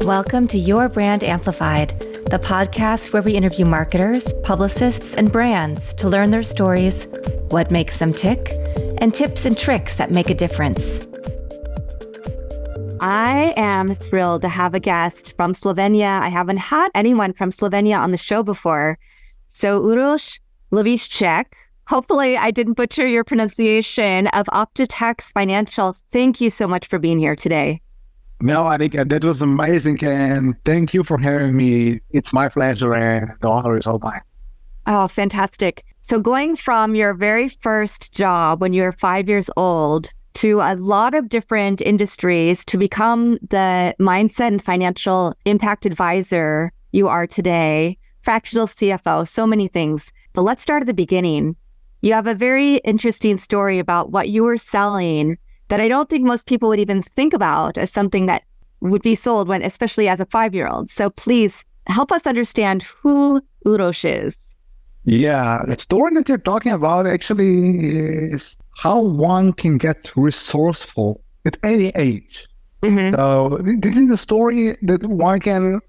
Welcome to Your Brand Amplified, the podcast where we interview marketers, publicists, and brands to learn their stories, what makes them tick, and tips and tricks that make a difference. I am thrilled to have a guest from Slovenia. I haven't had anyone from Slovenia on the show before. So Uroš Lovišček, hopefully I didn't butcher your pronunciation, of Optitex Financial. Thank you so much for being here today. No, I think that was amazing, and thank you for having me. It's my pleasure, and the honor is all mine. Oh, fantastic. So going from your very first job when you were 5 years old to a lot of different industries to become the mindset and financial impact advisor you are today, fractional CFO, so many things. But let's start at the beginning. You have a very interesting story about what you were selling that I don't think most people would even think about as something that would be sold when, especially as a 5-year-old. So please help us understand who Uroš is. Yeah, the story that you're talking about actually is how one can get resourceful at any age. Mm-hmm. So this is the story that one can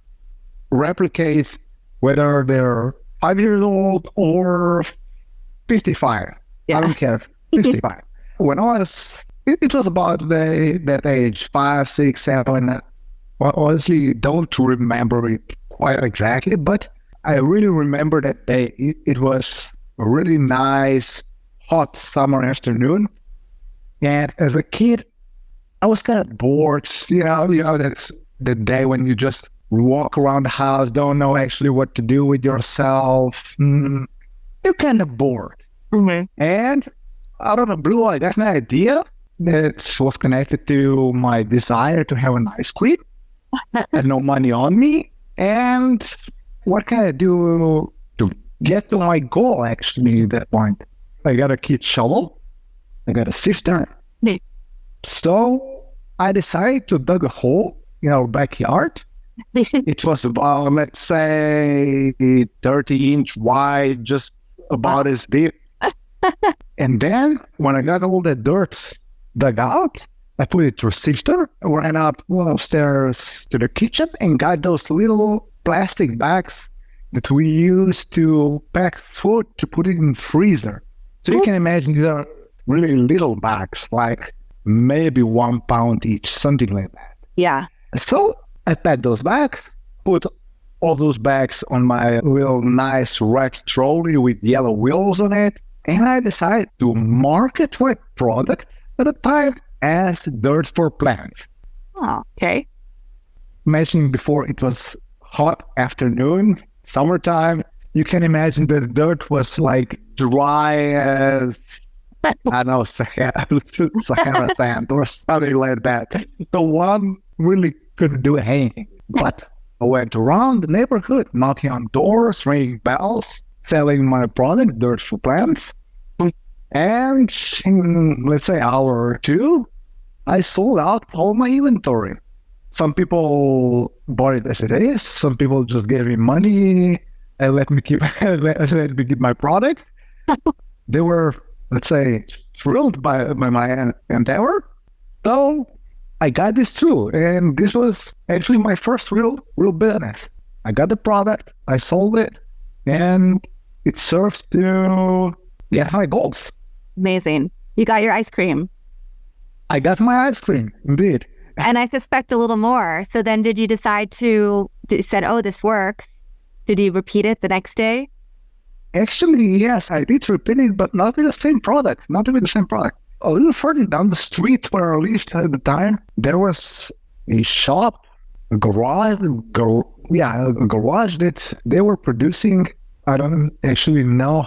replicate whether they're 5 years old or 55. Yeah. I don't care, 65. When I was... It was about that age, 5, 6, 7. Well, honestly, don't remember it quite exactly, but I really remember that day. It was a really nice, hot summer afternoon. And as a kid, I was kind of bored. You know, that's the day when you just walk around the house, don't know actually what to do with yourself. You're kind of bored. Mm-hmm. And out of the blue, I got an idea that was connected to my desire to have an ice cream. I had no money on me. And what can I do to get to my goal, actually, at that point? I got a kid shovel. I got a sifter. So I decided to dig a hole in our backyard. It was about, let's say, 30-inch wide, just about as deep. And then when I got all the dirt dug out, I put it through a sifter, ran up upstairs to the kitchen and got those little plastic bags that we use to pack food to put it in the freezer. So you can imagine these are really little bags, like maybe 1 pound each, something like that. Yeah. So I packed those bags, put all those bags on my little nice red trolley with yellow wheels on it, and I decided to market my product at the time as dirt for plants. Oh, okay. Mentioning before, it was hot afternoon, summertime. You can imagine the dirt was like dry as, I don't know, Sahara sand or something like that. So one really couldn't do anything. But I went around the neighborhood, knocking on doors, ringing bells, selling my product, dirt for plants. And in, let's say, an hour or two, I sold out all my inventory. Some people bought it as it is. Some people just gave me money and let me keep my product. They were, let's say, thrilled by my endeavor. So I got this through, and this was actually my first real business. I got the product, I sold it, and it served to get my goals. Amazing. You got your ice cream. I got my ice cream, indeed. And I suspect a little more. So then did you decide you said, oh, this works. Did you repeat it the next day? Actually, yes, I did repeat it, but not with the same product. A little further down the street where I lived at the time, there was a shop, a garage that they were producing. I don't actually know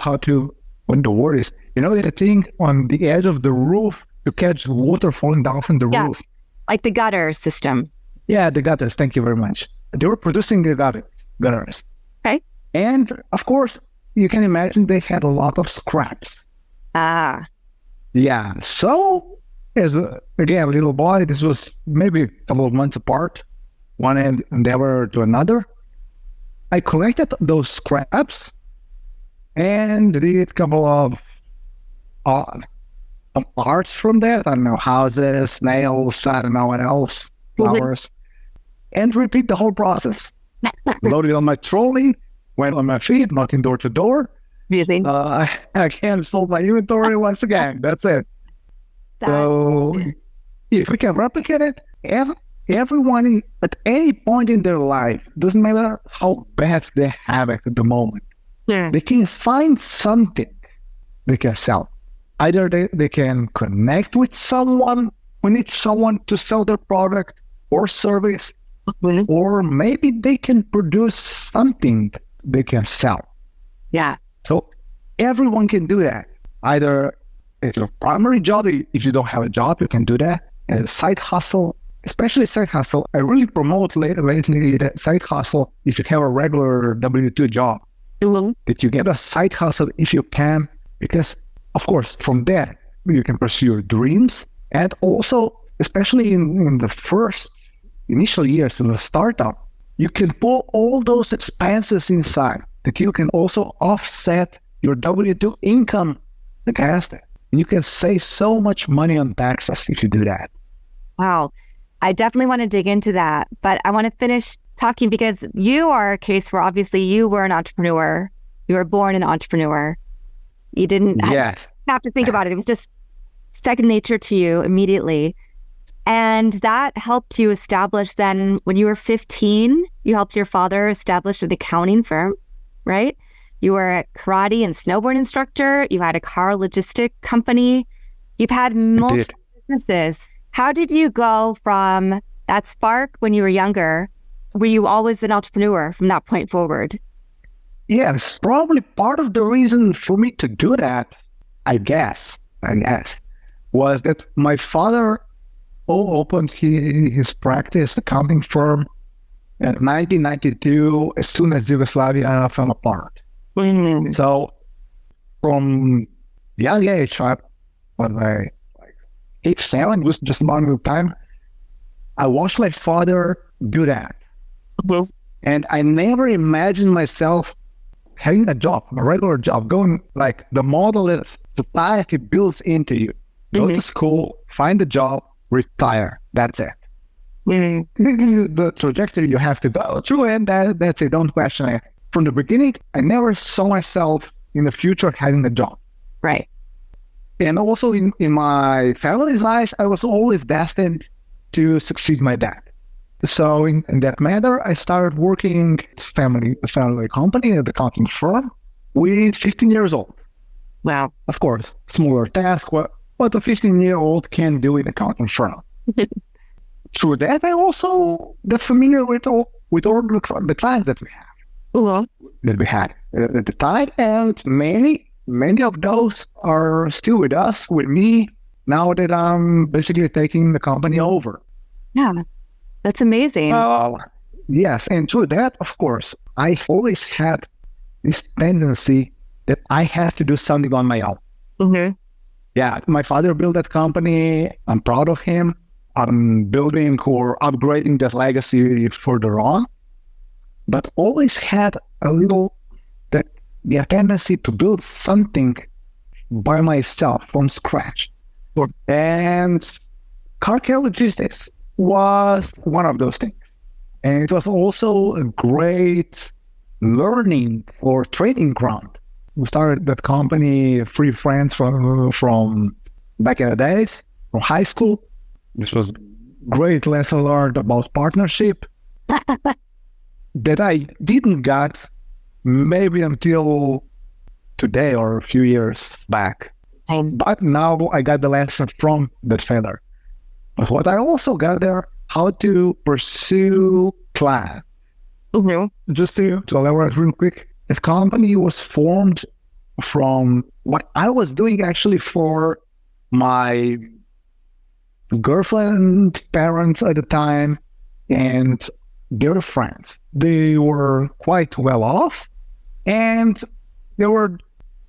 what the word is. You know that thing on the edge of the roof to catch water falling down from the roof? Like the gutter system. Yeah, the gutters. Thank you very much. They were producing the gutters. Okay. And of course, you can imagine they had a lot of scraps. Ah. Yeah. So as a little boy, this was maybe a couple of months apart, one endeavor to another. I collected those scraps and did a couple of some arts from that. I don't know, houses, snails, I don't know what else, flowers. and repeat the whole process. Loaded on my trolley, went on my feet, knocking door to door. Amazing. I canceled my inventory once again. That's it. So if we can replicate it, everyone at any point in their life, doesn't matter how bad they have it at the moment, they can find something they can sell. Either they can connect with someone who needs someone to sell their product or service, or maybe they can produce something they can sell. Yeah. So everyone can do that. Either it's your primary job. If you don't have a job, you can do that. As a side hustle, especially side hustle, I really promote lately that side hustle if you have a regular W-2 job, that you get a side hustle if you can, because of course from there you can pursue your dreams, and also especially in the first initial years of the startup, you can pull all those expenses inside that you can also offset your W-2 income against it. And you can save so much money on taxes if you do that. Wow. I definitely want to dig into that, but I want to finish talking because you are a case where obviously you were an entrepreneur. You were born an entrepreneur. You didn't have to think about it. It was just second nature to you immediately. And that helped you establish then, when you were 15, you helped your father establish an accounting firm, right? You were a karate and snowboard instructor. You had a car logistic company. You've had multiple businesses. How did you go from that spark when you were younger? Were you always an entrepreneur from that point forward? Yes, probably part of the reason for me to do that, I guess, was that my father opened his practice accounting firm in 1992 as soon as Yugoslavia fell apart. So from young age, when I 8, 7, was just a long time, I watched my father do that. And I never imagined myself having a job, a regular job, going like the model is society builds into you. Go to school, find a job, retire. That's it. This is the trajectory you have to go through, and that's it. Don't question it. From the beginning, I never saw myself in the future having a job. Right. And also in my family's life, I was always destined to succeed my dad. So in that matter, I started working at family company, at the accounting firm, with 15 years old. Wow. Of course, smaller task, what a 15-year-old can do in accounting firm. Through that, I also got familiar with all the clients that we have. That we had at the time, and many of those are still with us, with me, now that I'm basically taking the company over. Yeah, that's amazing. Yes, and through that, of course, I always had this tendency that I have to do something on my own. Yeah, my father built that company. I'm proud of him. I'm building or upgrading that legacy further on, but always had a little the tendency to build something by myself from scratch. And car care logistics was one of those things. And it was also a great learning or training ground. We started that company, 3 friends from back in the days, from high school. This was great lesson learned about partnership that I didn't get maybe until today or a few years back. But now I got the lesson from that failure. But what I also got there, how to pursue clients. Just to elaborate real quick, this company was formed from what I was doing actually for my girlfriend, parents at the time, and their friends. They were quite well off, and they were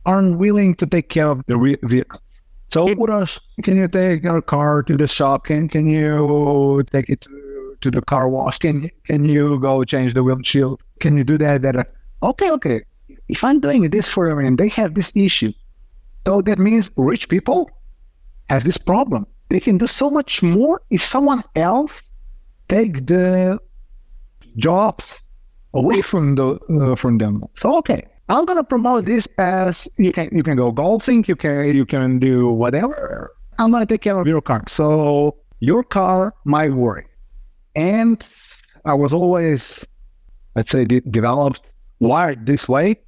unwilling to take care of the vehicles. So, Uros, can you take your car to the shop? Can you take it to the car wash? Can you go change the windshield? Can you do that? Okay. If I'm doing this for them and they have this issue, so that means rich people have this problem. They can do so much more if someone else take the jobs away from them. So okay, I'm gonna promote this as you can go golfing, you can do whatever. I'm gonna take care of your car. So your car, my worry. And I was always, let's say, developed, wired this way.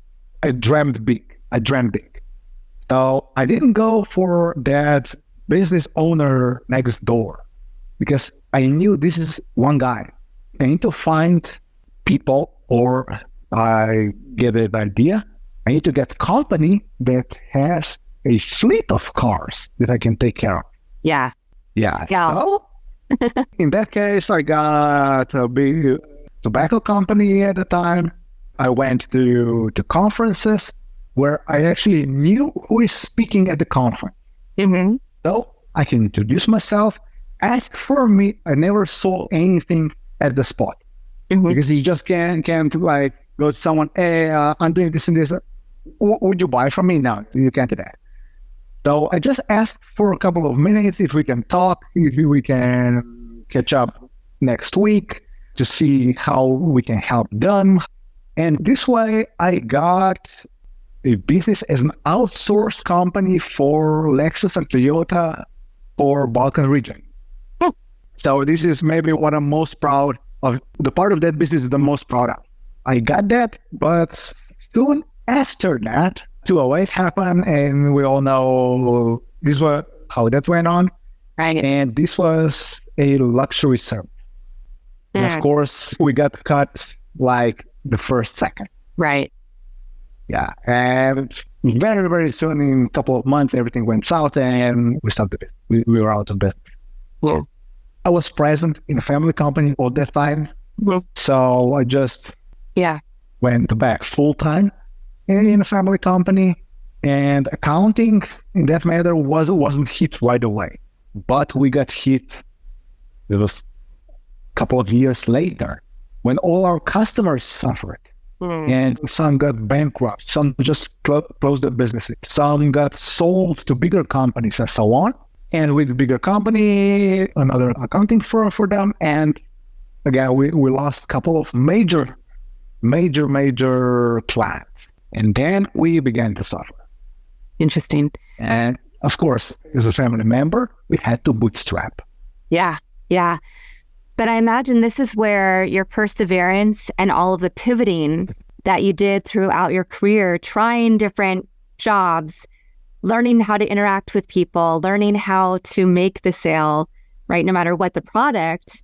I dreamt big. So I didn't go for that business owner next door because I knew this is one guy. I need to find people, or I get an idea. I need to get a company that has a fleet of cars that I can take care of. Yeah. So in that case, I got a big tobacco company at the time. I went to conferences where I actually knew who is speaking at the conference. Mm-hmm. So I can introduce myself, ask for me. I never saw anything at the spot because you just can't like go to someone, hey, I'm doing this and this. Would you buy from me? No, you can't do that. So I just asked for a couple of minutes if we can talk, if we can catch up next week to see how we can help them. And this way I got a business as an outsourced company for Lexus and Toyota for Balkan region. So this is maybe what I'm most proud of. The part of that business is the most proud of. I got that, but soon after that, 2008 happened, and we all know this was how that went on. Right. And this was a luxury service. And of course, we got cut like the first second. Right. Yeah. And very, very soon, in a couple of months, everything went south and we stopped the business. We were out of business. Yeah. I was present in a family company all that time. Yeah. So I just went back full time in a family company, and accounting in that matter wasn't hit right away. But we got hit, it was a couple of years later, when all our customers suffered. And some got bankrupt, some just closed their businesses, some got sold to bigger companies and so on. And with the bigger company, another accounting firm for them. And again, we lost a couple of major clients. And then we began to suffer. Interesting. And of course, as a family member, we had to bootstrap. Yeah. But I imagine this is where your perseverance and all of the pivoting that you did throughout your career, trying different jobs, learning how to interact with people, learning how to make the sale, right? No matter what the product,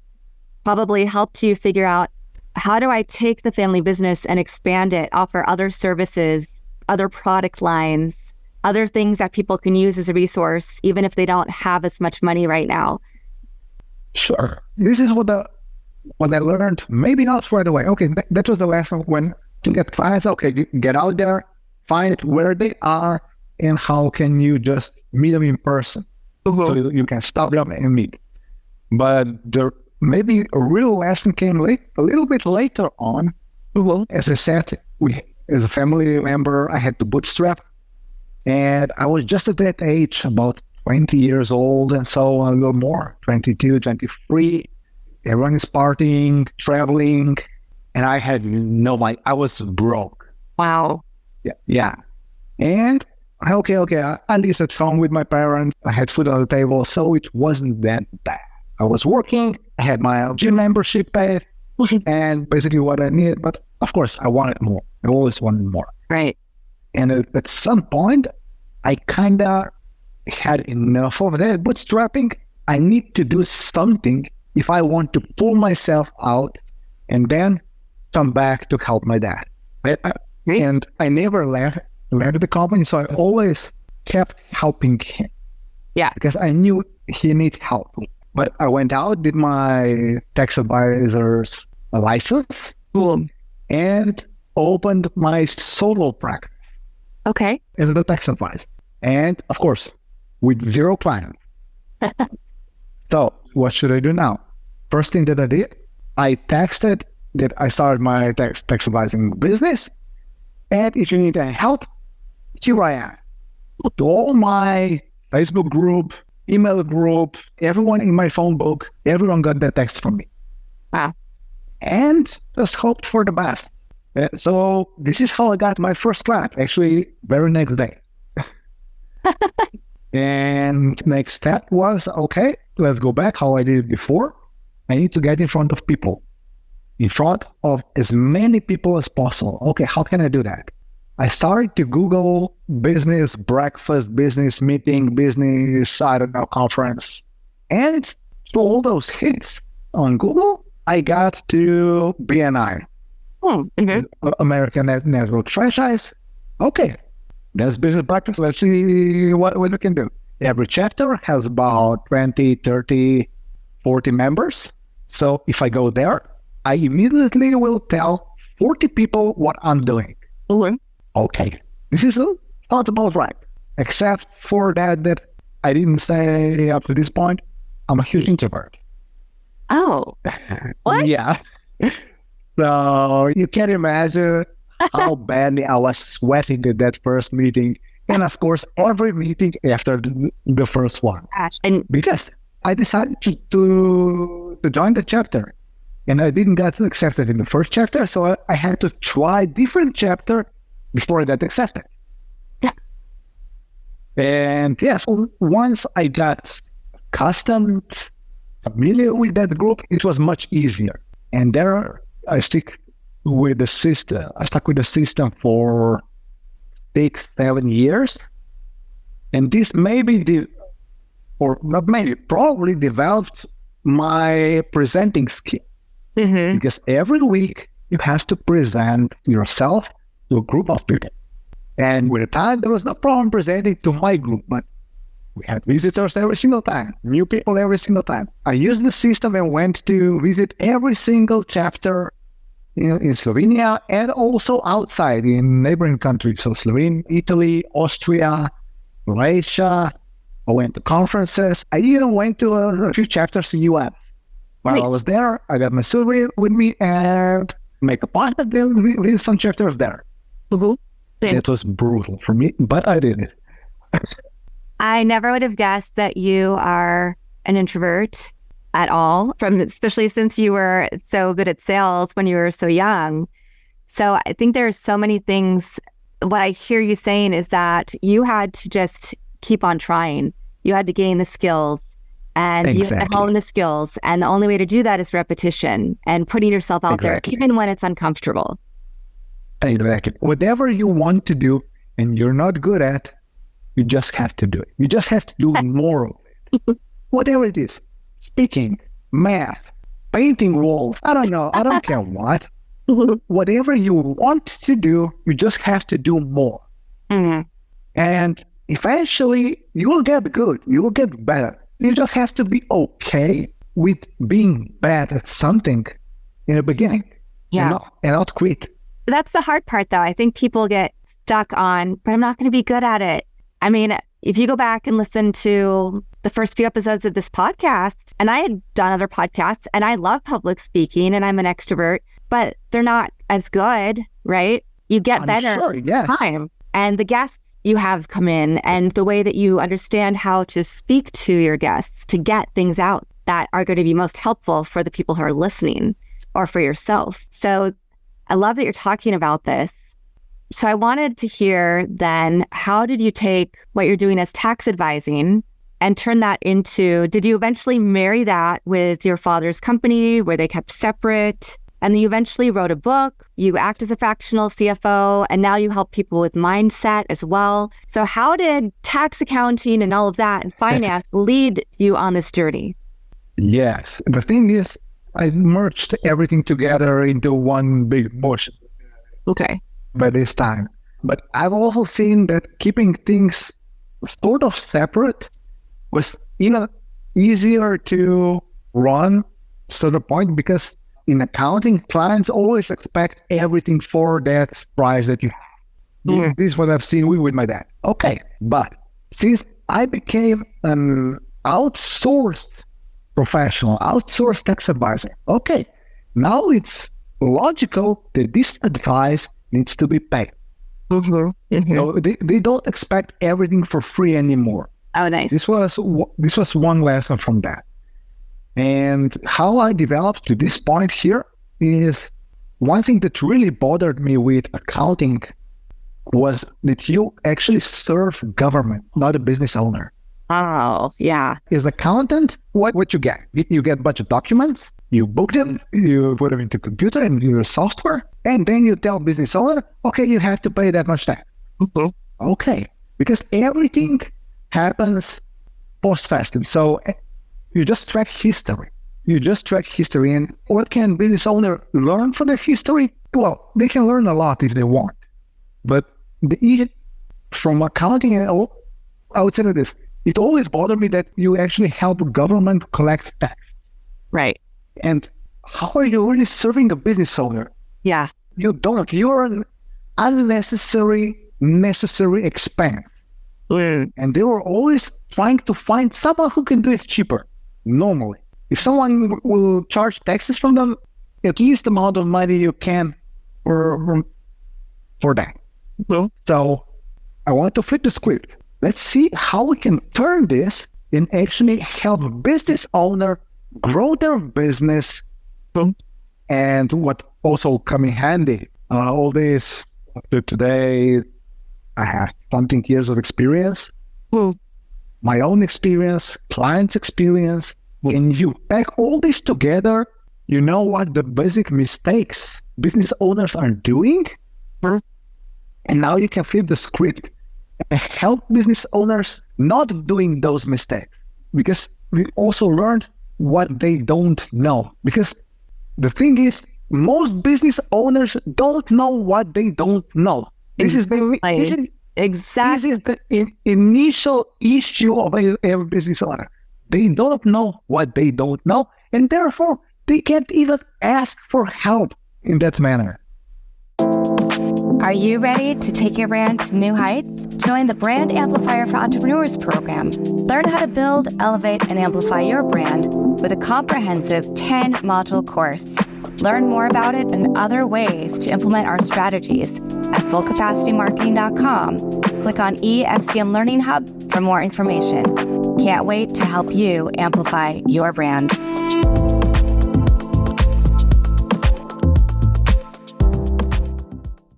probably helped you figure out, how do I take the family business and expand it, offer other services, other product lines, other things that people can use as a resource, even if they don't have as much money right now? Sure. This is what I learned, maybe not right away. Okay, that was the lesson when to get clients. Okay, get out there, find where they are, and how can you just meet them in person. So you can stop them and meet. But maybe a real lesson came a little bit later on. As I said, as a family member, I had to bootstrap. And I was just at that age, about 20 years old, and so a little more, 22, 23. Everyone is partying, traveling, and I had no money. I was broke. Wow. Yeah. And I lived at home with my parents. I had food on the table, so it wasn't that bad. I was working. I had my gym membership paid, and basically what I needed. But of course, I wanted more. I always wanted more. Right. And at some point, I kind of had enough of that bootstrapping. I need to do something if I want to pull myself out and then come back to help my dad. And I never left the company, so I always kept helping him. Yeah. Because I knew he needed help. But I went out, did my tax advisor's license, and opened my solo practice. Okay. As a tax advisor. And of course, with 0 clients. So what should I do now? First thing that I did, I texted that I started my tax advising business. And if you need any help, here I am. To all my Facebook group, email group, everyone in my phone book, everyone got that text from me. Wow. and just hoped for the best. So this is how I got my first client, actually, very next day. And next step was, okay, let's go back how I did it before. I need to get in front of people, in front of as many people as possible. Okay, how can I do that? I started to Google business breakfast, business meeting, business, conference. And through all those hits on Google, I got to BNI, American Network Franchise. Okay, that's business breakfast. Let's see what we can do. Every chapter has about 20, 30, 40 members. So if I go there, I immediately will tell 40 people what I'm doing. Okay, this is not about right. Except for that I didn't say up to this point, I'm a huge introvert. Oh, what? Yeah. So you can imagine how badly I was sweating at that first meeting. And of course, every meeting after the first one. Gosh. And because I decided to join the chapter. And I didn't get accepted in the first chapter, so I had to try different chapter before I got accepted. Yeah. And yes, once I got accustomed, familiar with that group, it was much easier. And there I stuck with the system. I stuck with the system for 6-7 years. And this probably developed my presenting skill. Because every week you have to present yourself to a group of people. And with the time, there was no problem presenting to my group, but we had visitors every single time, new people every single time. I used the system and went to visit every single chapter in Slovenia and also outside in neighboring countries. So Slovenia, Italy, Austria, Croatia. I went to conferences. I even went to a few chapters in the US. While I was there, I got my survey with me and make a point of with some chapters there. It was brutal for me, but I did it. I never would have guessed that you are an introvert at all, especially since you were so good at sales when you were so young. So I think there's so many things. What I hear you saying is that you had to just keep on trying. You had to gain the skills. And you have to hone the skills. And the only way to do that is repetition and putting yourself out there, even when it's uncomfortable. Exactly. Whatever you want to do and you're not good at, you just have to do it. You just have to do more of it. Whatever it is. Speaking, math, painting walls. I don't know. I don't care what. Whatever you want to do, you just have to do more. And eventually, you will get good. You will get better. You just have to be okay with being bad at something in the beginning. Yeah. And not quit. That's the hard part, though. I think people get stuck on, but I'm not going to be good at it. I mean, if you go back and listen to the first few episodes of this podcast, and I had done other podcasts, and I love public speaking, and I'm an extrovert, but they're not as good, right? You get better with time. And the guests you have come in and the way that you understand how to speak to your guests to get things out that are going to be most helpful for the people who are listening or for yourself. So I love that you're talking about this. So I wanted to hear then, how did you take what you're doing as tax advising and turn that into, did you eventually marry that with your father's company? Were they kept separate? And then you eventually wrote a book, you act as a fractional CFO, and now you help people with mindset as well. So how did tax accounting and all of that and finance lead you on this journey? Yes. The thing is, I merged everything together into one big motion. Okay. By this time. But I've also seen that keeping things sort of separate was easier to run to the point, because in accounting, clients always expect everything for that price that you have. This is what I've seen with my dad. Okay, but since I became an outsourced professional, outsourced tax advisor, okay, now it's logical that this advice needs to be paid. They don't expect everything for free anymore. Oh, nice. This was one lesson from that. And how I developed to this point here is one thing that really bothered me with accounting was that you actually serve government, not a business owner. Oh, yeah. As accountant, what you get? You get a bunch of documents, you book them, you put them into computer and your software, and then you tell business owner, okay, you have to pay that much tax. Mm-hmm. Okay, because everything happens post festum. So you just track history. And what can business owner learn from the history? Well, they can learn a lot if they want. But from accounting, I would say this, it always bothered me that you actually help government collect tax. Right. And how are you really serving a business owner? Yeah. You don't. You're an necessary expense. And they were always trying to find someone who can do it cheaper, normally. If someone will charge taxes from them, at least the amount of money you can for that. So I want to flip the script. Let's see how we can turn this and actually help business owner grow their business. And what also come in handy, all this today, I have something years of experience, my own experience, clients' experience, and you pack all this together, you know what the basic mistakes business owners are doing, and now you can flip the script and help business owners not doing those mistakes, because we also learned what they don't know. Because the thing is, most business owners don't know what they don't know. This is the initial issue of every business owner. They don't know what they don't know, and therefore they can't even ask for help in that manner. Are you ready to take your brand to new heights? Join the Brand Amplifier for Entrepreneurs program. Learn how to build, elevate, and amplify your brand with a comprehensive 10-module course. Learn more about it and other ways to implement our strategies at fullcapacitymarketing.com. Click on EFCM Learning Hub for more information. Can't wait to help you amplify your brand.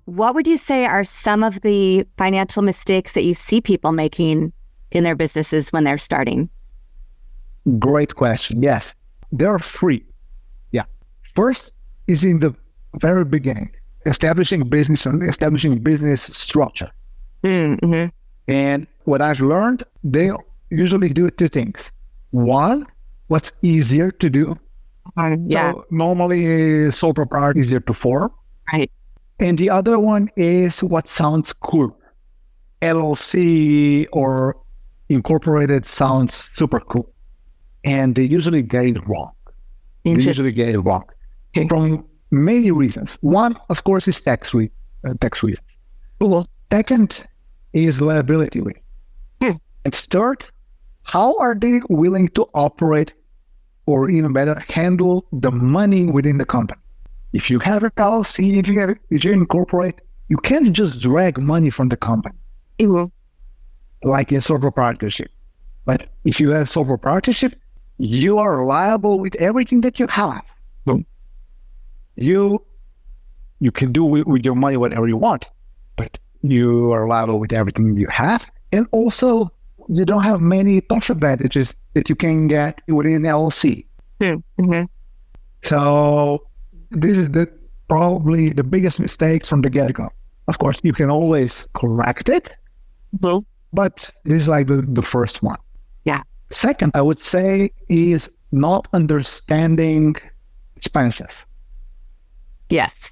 What would you say are some of the financial mistakes that you see people making in their businesses when they're starting? Great question. Yes, there are three. Yeah. First is in the very beginning, establishing business structure. Mm-hmm. And what I've learned, they usually do two things. One, what's easier to do. So normally sole proprietor is easier to form. Right. And the other one is what sounds cool. LLC or incorporated sounds super cool. And they usually get it wrong. From many reasons. One, of course, is tax reasons. Well, second is liability reasons. And third, how are they willing to operate, or even better, handle the money within the company? If you have a LLC, if you incorporate, you can't just drag money from the company. Like in sole proprietorship. But if you have sole proprietorship, you are liable with everything that you have. You can do with your money whatever you want, but you are liable with everything you have. And also, you don't have many tax advantages that you can get within an LLC. So this is probably the biggest mistakes from the get-go. Of course, you can always correct it, but this is like the first one. Yeah. Second, I would say, is not understanding expenses. Yes.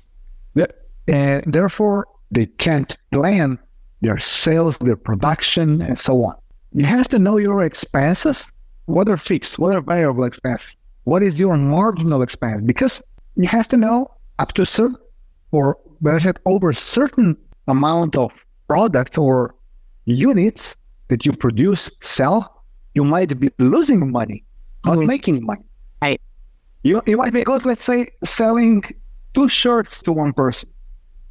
And therefore, they can't plan their sales, their production, and so on. You have to know your expenses, what are fixed, what are variable expenses, what is your marginal expense, because you have to know up to certain, or better over a certain amount of products or units that you produce, sell, you might be losing money, not making money. Right. You might be good, let's say, selling 2 shirts to one person.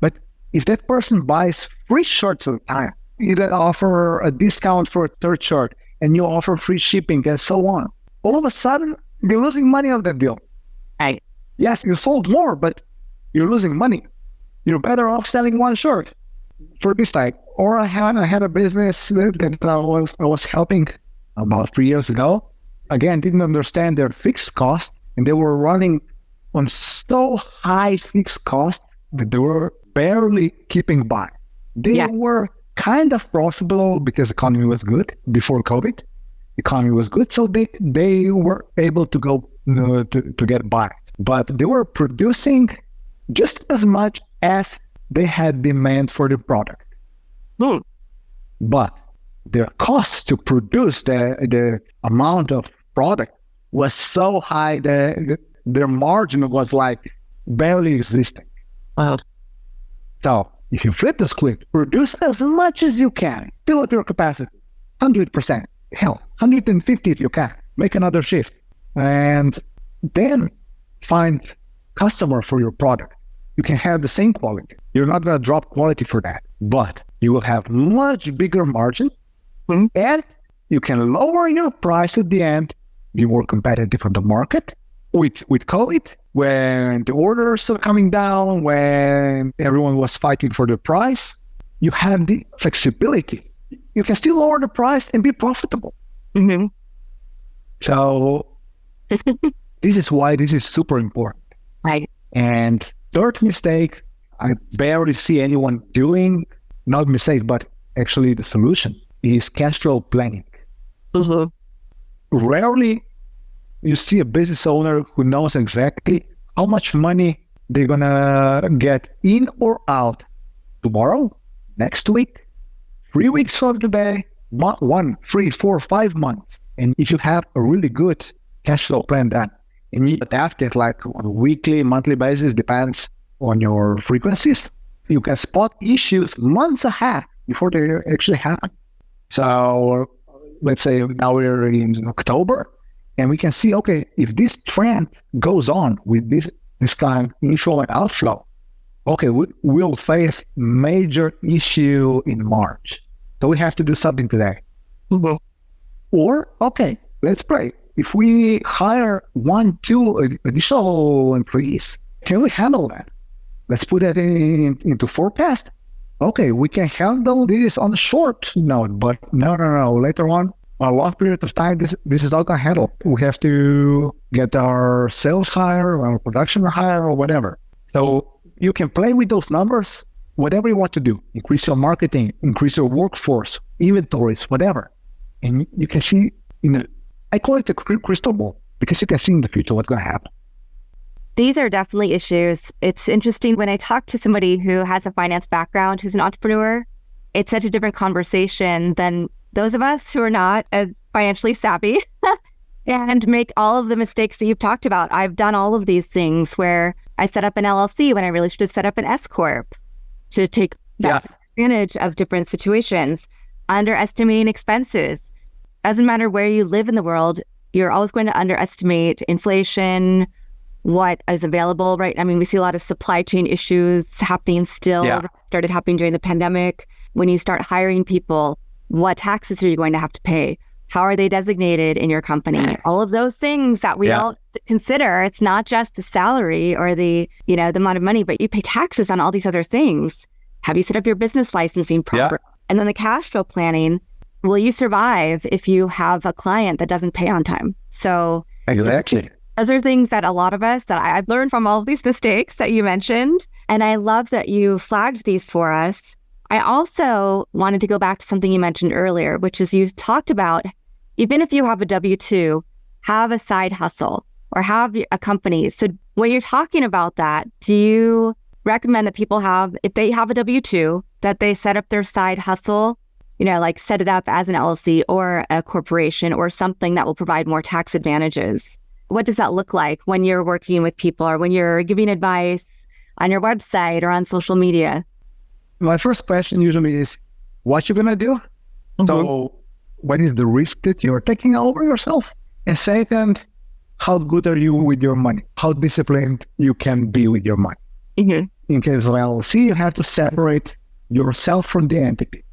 But if that person buys 3 shirts at a time, you then offer a discount for a 3rd shirt, and you offer free shipping and so on. All of a sudden, you're losing money on that deal. Right. Yes, you sold more, but you're losing money. You're better off selling one shirt for this type. Or I had a business that I was helping about 3 years ago. Again, didn't understand their fixed cost, and they were running on so high fixed costs that they were barely keeping by. They were kind of profitable because the economy was good before COVID. The economy was good, so they were able to go to get by. But they were producing just as much as they had demand for the product. But their cost to produce the amount of product was so high that their margin was like barely existing. So if you flip the script, produce as much as you can, fill up your capacity, 100%, hell, 150 if you can, make another shift, and then find customer for your product. You can have the same quality. You're not going to drop quality for that, but you will have much bigger margin, and you can lower your price at the end, be more competitive on the market. With COVID, when the orders are coming down, when everyone was fighting for the price, you have the flexibility. You can still lower the price and be profitable. So this is why this is super important. Right. And third mistake, I barely see anyone doing, not mistake, but actually the solution is cash flow planning. Rarely you see a business owner who knows exactly how much money they're gonna get in or out tomorrow, next week, 3 weeks from today, 1, 3, 4, 5 months. And if you have a really good cash flow plan done, and you adapt it like on a weekly, monthly basis, depends on your frequencies, you can spot issues months ahead before they actually happen. So let's say now we're in October, and we can see, okay, if this trend goes on with this kind of inflow and outflow, okay, we'll face major issue in March. So we have to do something today. Or, okay, let's pray. If we hire 1, 2 additional employees, can we handle that? Let's put that into forecast. Okay, we can handle this on a short note, but no. Later on, a long period of time, this is not going to handle. We have to get our sales higher, or our production higher, or whatever. So you can play with those numbers, whatever you want to do. Increase your marketing, increase your workforce, inventories, whatever. And you can see, I call it a crystal ball, because you can see in the future what's going to happen. These are definitely issues. It's interesting when I talk to somebody who has a finance background, who's an entrepreneur, it's such a different conversation than those of us who are not as financially savvy and make all of the mistakes that you've talked about. I've done all of these things where I set up an LLC when I really should have set up an S Corp to take advantage of different situations, underestimating expenses. Doesn't matter where you live in the world, you're always going to underestimate inflation, what is available, right? I mean, we see a lot of supply chain issues happening still, started happening during the pandemic. When you start hiring people, what taxes are you going to have to pay? How are they designated in your company? All of those things that we all consider. It's not just the salary or the amount of money, but you pay taxes on all these other things. Have you set up your business licensing properly? And then the cash flow planning. Will you survive if you have a client that doesn't pay on time? So exactly. Those are things that a lot of us, that I've learned from all of these mistakes that you mentioned. And I love that you flagged these for us. I also wanted to go back to something you mentioned earlier, which is you talked about, even if you have a W-2, have a side hustle or have a company. So when you're talking about that, do you recommend that people have, if they have a W-2, that they set up their side hustle, like set it up as an LLC or a corporation or something that will provide more tax advantages? What does that look like when you're working with people or when you're giving advice on your website or on social media? My first question usually is, what you going to do? So what is the risk that you're taking over yourself? And second, how good are you with your money? How disciplined you can be with your money? In case of LLC, you have to separate yourself from the entity.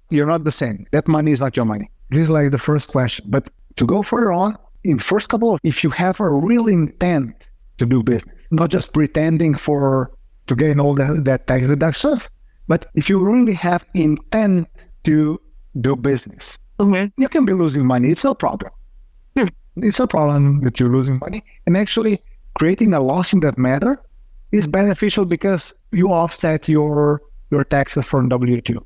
You're not the same. That money is not your money. This is like the first question. But to go further on, in first couple of, if you have a real intent to do business, not just pretending to gain all that tax deductions, but if you really have intent to do business, you can be losing money. It's no problem. It's a problem that you're losing money. And actually creating a loss in that matter is beneficial because you offset your taxes from W-2.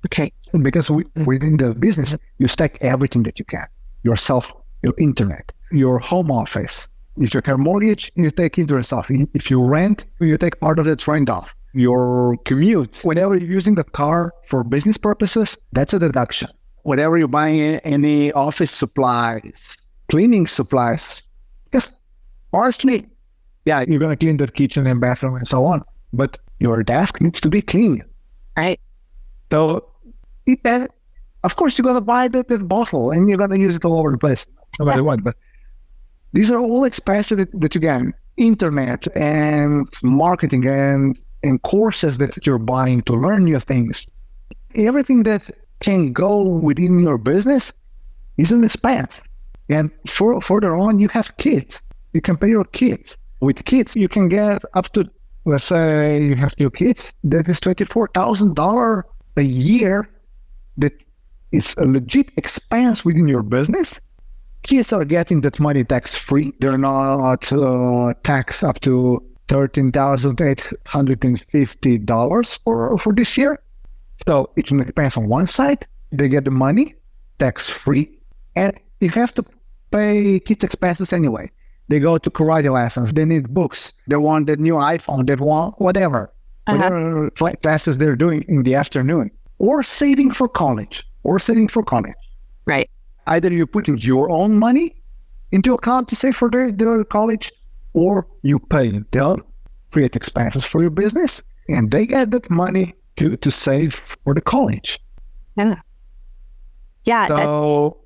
Okay. Because within the business, you stack everything that you can. Your cell phone, your internet, your home office. If you have mortgage, you take interest off. If you rent, you take part of that rent off. Your commute, whenever you're using the car for business purposes, that's a deduction. Whenever you're buying any office supplies, cleaning supplies, because honestly, yeah, you're going to clean the kitchen and bathroom and so on, but your desk needs to be clean. Right. So, of course, you're going to buy that bottle and you're going to use it all over the place, no matter what. But these are all expenses that you get. Internet and marketing and courses that you're buying to learn new things. Everything that can go within your business is an expense. And further on, you have kids. You can pay your kids. With kids, you can get up to, let's say you have 2 kids, that is $24,000 a year. That is a legit expense within your business. Kids are getting that money tax-free. They're not taxed up to $13,850 for this year. So it's an expense on one side. They get the money tax-free. And you have to pay kids' expenses anyway. They go to karate lessons. They need books. They want the new iPhone. They want whatever classes they're doing in the afternoon. Or saving for college. Right. Either you put in your own money into account to save for their college, or you pay them, create expenses for your business, and they get that money to save for the college. Yeah. So,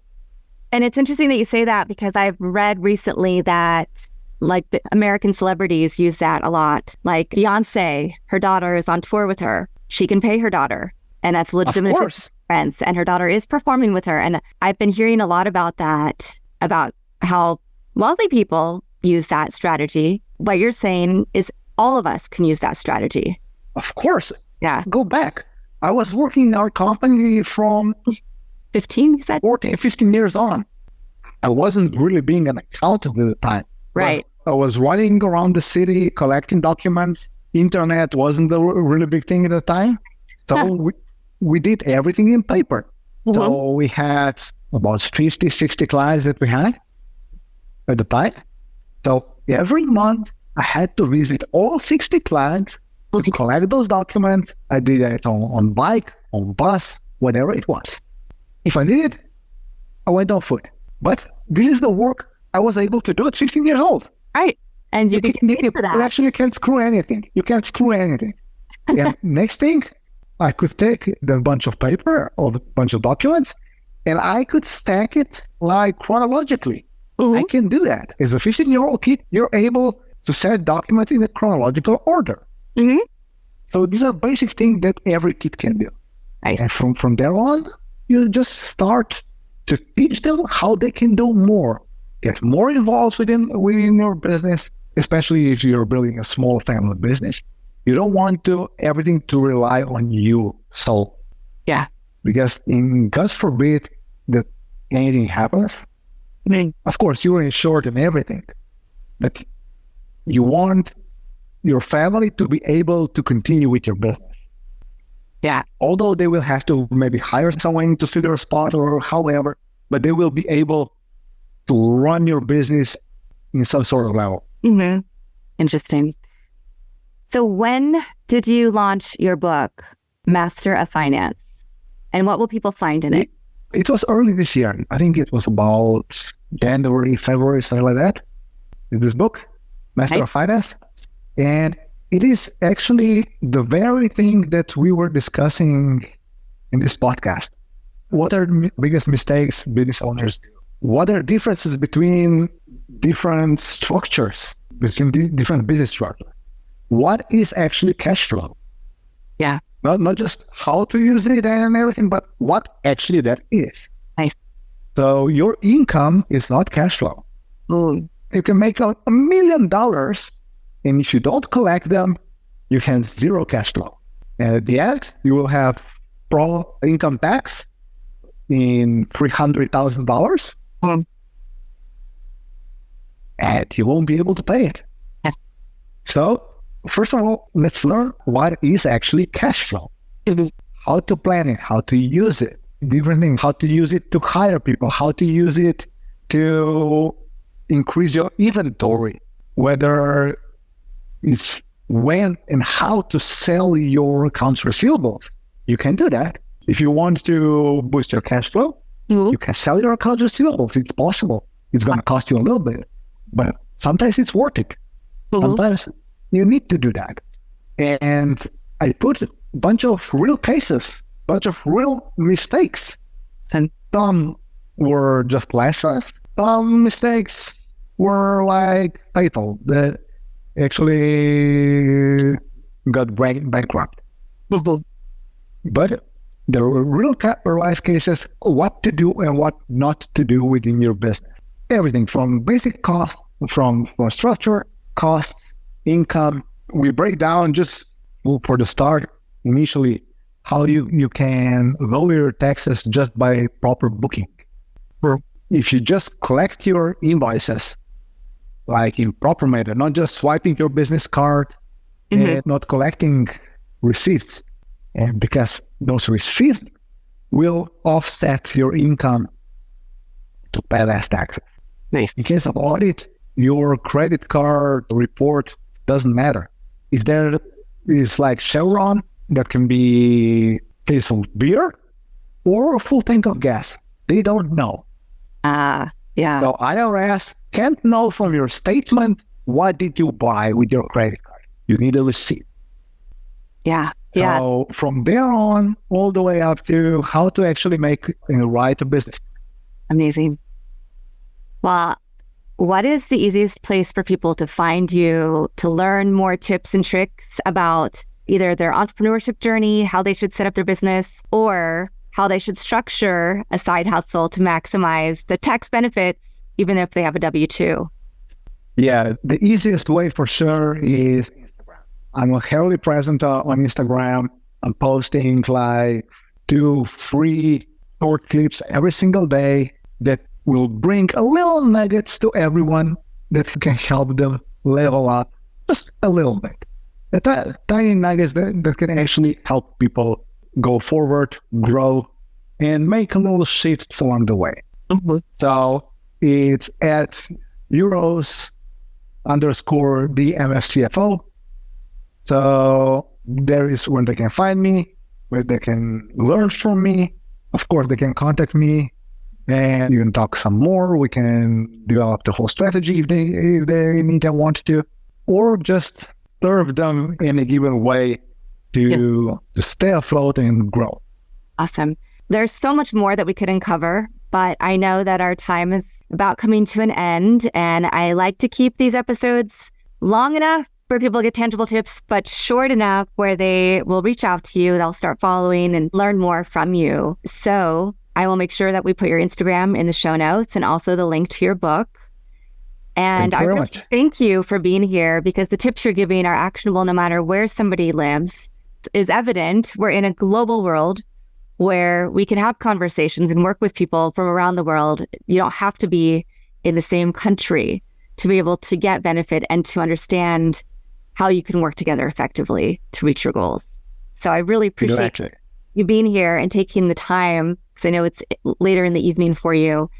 and it's interesting that you say that because I've read recently that like the American celebrities use that a lot. Like Beyonce, her daughter is on tour with her. She can pay her daughter, and that's legitimate. Of course. Friends, and her daughter is performing with her. And I've been hearing a lot about that, about how wealthy people use that strategy. What you're saying is all of us can use that strategy. Of course. Yeah. Go back. I was working in our company from 15, you said? 14, 15 years on. I wasn't really being an accountant at the time. Right. I was running around the city, collecting documents. Internet wasn't a really big thing at the time. So we did everything in paper. So we had about 50, 60 clients that we had at the time. So every month I had to visit all 60 clients to collect those documents. I did it on bike, on bus, whatever it was. If I did it, I went on foot. But this is the work I was able to do at 15 years old. Right. And you can pay for that. You actually can't screw anything. Yeah. Next thing, I could take the bunch of paper or the bunch of documents and I could stack it like chronologically. I can do that. As a 15-year-old kid, you're able to set documents in a chronological order. So these are basic things that every kid can do. Nice. And from there on, you just start to teach them how they can do more, get more involved within your business, especially if you're building a small family business. You don't want everything to rely on you. So, yeah, because God forbid that anything happens, of course, you're insured and everything, but you want your family to be able to continue with your business. Yeah. Although they will have to maybe hire someone to fill their spot or however, but they will be able to run your business in some sort of level. Interesting. So when did you launch your book, Master of Finance? And what will people find in it? It was early this year. I think it was about January, February, something like that. This book, Master of Finance. And it is actually the very thing that we were discussing in this podcast. What are the biggest mistakes business owners do? What are differences between different structures, between different business structures? What is actually cash flow? Yeah. Not just how to use it and everything, but what actually that is. Nice. So your income is not cash flow. You can make $1 million, and if you don't collect them, you have zero cash flow. And at the end, you will have pro income tax in $300,000, and you won't be able to pay it. So, first of all, let's learn what is actually cash flow, how to plan it, how to use it, different things, how to use it to hire people, how to use it to increase your inventory, whether it's when and how to sell your accounts receivables. You can do that. If you want to boost your cash flow, you can sell your accounts receivables. It's possible. It's going to cost you a little bit, but sometimes it's worth it. Sometimes you need to do that. And I put a bunch of real cases, bunch of real mistakes. And some were just lessons. Some mistakes were like fatal that actually got bankrupt. But there were real life cases, what to do and what not to do within your business. Everything from basic costs, from structure, costs, income. We break down just for the start, initially, how you can lower your taxes just by proper booking. If you just collect your invoices, like in proper manner, not just swiping your business card and not collecting receipts, and because those receipts will offset your income to pay less taxes. Nice. In case of audit, your credit card report doesn't matter. If there is like Chevron, that can be a case of beer or a full tank of gas. They don't know. Yeah. So IRS can't know from your statement what did you buy with your credit card. You need a receipt. Yeah. So from there on, all the way up to how to actually make and write a business. Amazing. Well, what is the easiest place for people to find you, to learn more tips and tricks about either their entrepreneurship journey, how they should set up their business, or how they should structure a side hustle to maximize the tax benefits, even if they have a W-2? Yeah, the easiest way for sure is Instagram. I'm heavily present on Instagram. I'm posting like 2-3 short clips every single day that will bring a little nuggets to everyone that can help them level up just a little bit. The tiny nuggets that can actually help people go forward, grow, and make a little shifts along the way. So it's at Uros _ the MFCFO. So there is where they can find me, where they can learn from me. Of course, they can contact me and you can talk some more. We can develop the whole strategy if they need and want to, or just serve them in a given way to stay afloat and grow. Awesome. There's so much more that we could uncover, but I know that our time is about coming to an end, and I like to keep these episodes long enough for people to get tangible tips, but short enough where they will reach out to you, they'll start following and learn more from you. So I will make sure that we put your Instagram in the show notes and also the link to your book. And I really thank you for being here, because the tips you're giving are actionable no matter where somebody lives. Is evident we're in a global world where we can have conversations and work with people from around the world. You don't have to be in the same country to be able to get benefit and to understand how you can work together effectively to reach your goals. So I really appreciate you being here and taking the time, because I know it's later in the evening for you.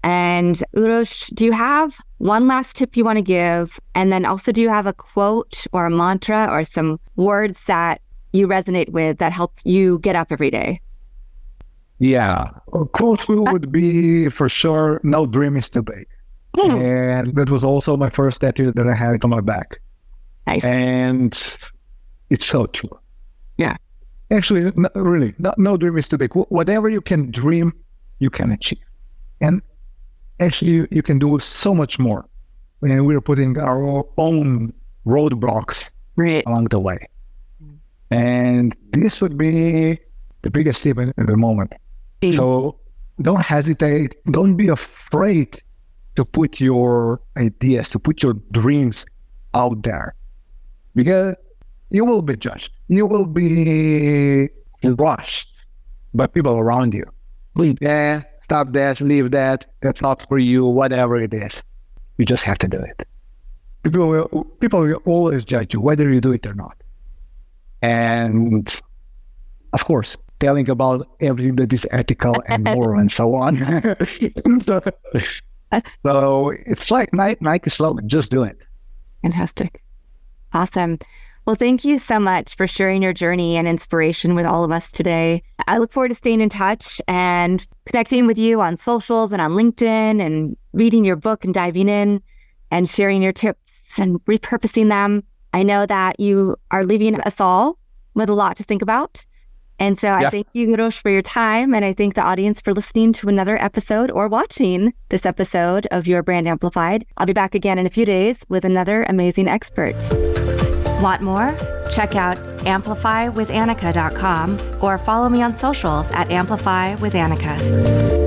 And Uroš, do you have one last tip you want to give? And then also, do you have a quote or a mantra or some words that you resonate with that help you get up every day? Yeah, a quote would be for sure, no dream is too big. And that was also my first tattoo that I had on my back. Nice. And it's so true. Yeah. Actually, no dream is too big. Whatever you can dream, you can achieve. And actually, you can do so much more. And we're putting our own roadblocks along the way. And this would be the biggest tip at the moment. So don't hesitate. Don't be afraid to put your ideas, to put your dreams out there, because you will be judged. You will be rushed by people around you. Leave that, stop that, leave that. That's not for you, whatever it is. You just have to do it. People will always judge you, whether you do it or not. And of course, telling about everything that is ethical and moral and so on. So it's like Nike slogan, just do it. Fantastic. Awesome. Well, thank you so much for sharing your journey and inspiration with all of us today. I look forward to staying in touch and connecting with you on socials and on LinkedIn and reading your book and diving in and sharing your tips and repurposing them. I know that you are leaving us all with a lot to think about. And so I thank you, Uroš, for your time. And I thank the audience for listening to another episode or watching this episode of Your Brand Amplified. I'll be back again in a few days with another amazing expert. Want more? Check out amplifywithannika.com or follow me on socials at amplifywithannika.